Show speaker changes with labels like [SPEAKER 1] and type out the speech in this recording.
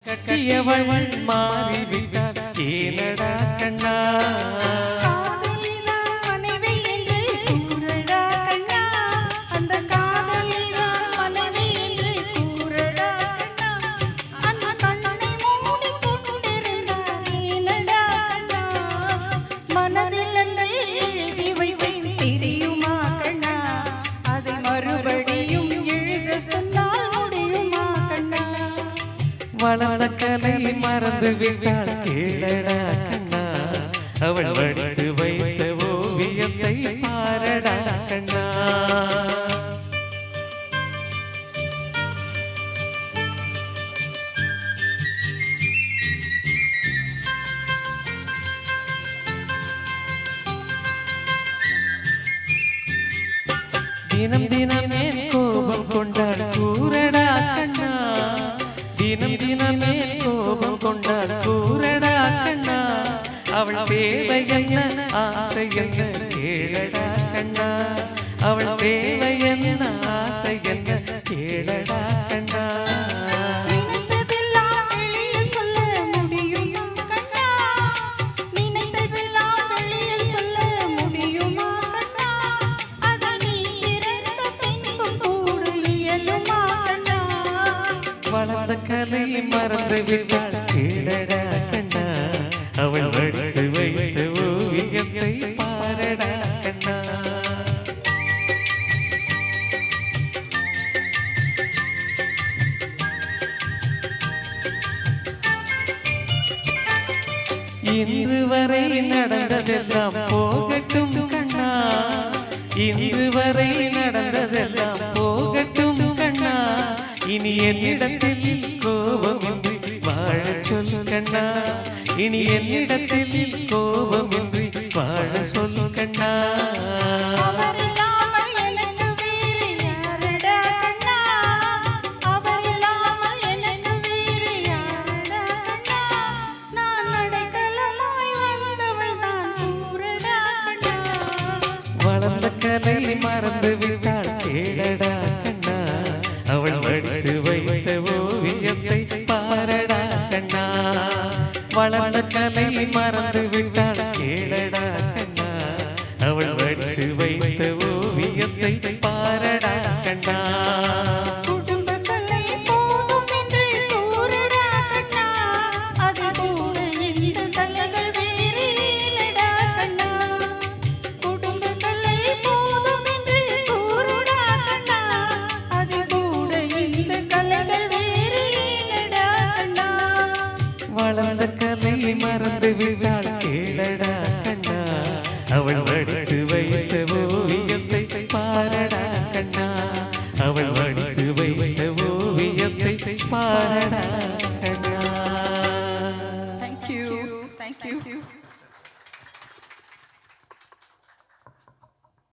[SPEAKER 1] கட்டியவள் மாறிவிட்டாள் ஏனடா கண்ணா வளர்ந்த கலை மறந்து விட்டாள் கேளடா கண்ணா அவள் வடித்து வைத்த ஓவியத்தை பாரடா கண்ணா தினம் தினமே கோபம் கொண்டாள் கூறடா கண்ணா தினம் தினமே கோபம் கொண்டாள் கூறடா கண்ணா அவள் தேவை என்ன ஆசை என்ன கேளடா கண்ணா அவள் தேவை என்ன ஆசை என்ன கேளடா கண்ணா வளர்ந்த கலை மறந்து விட்டாள் கேளடா கண்ணா அவள் வடித்து வைத்த ஓவியத்தை பாரடா கண்ணா இன்று வரை நடந்ததெல்லாம் போகட்டும் கண்ணா இன்று வரை நடந்ததெல்லாம் போகட்டும் கண்ணா இனி என்னிடத்தில் கோபமின்றி வாழ சொல் கண்ணா இனி என்னிடத்தில் கோபமின்றி வாழ சொல் கண்ணா வளர்ந்த கலை மறந்து விட்டாள் கேளடா கண்ணா அவள் வடித்து வைத்த ஓவியத்தை பாரடா கண்ணா வளர்ந்த கலை மறந்து விட்டாள் கேளடா கண்ணா அவள் வடித்து வைத்த ஓவியத்தை பாரடா கண்ணா வளர்ந்த கலை மறந்து விட்டாள் கேளடா கண்ணா அவள் வடித்து வைத்த ஓவியத்தை பாரடா கண்ணா அவள் வடித்து வைத்த ஓவியத்தை பாரடா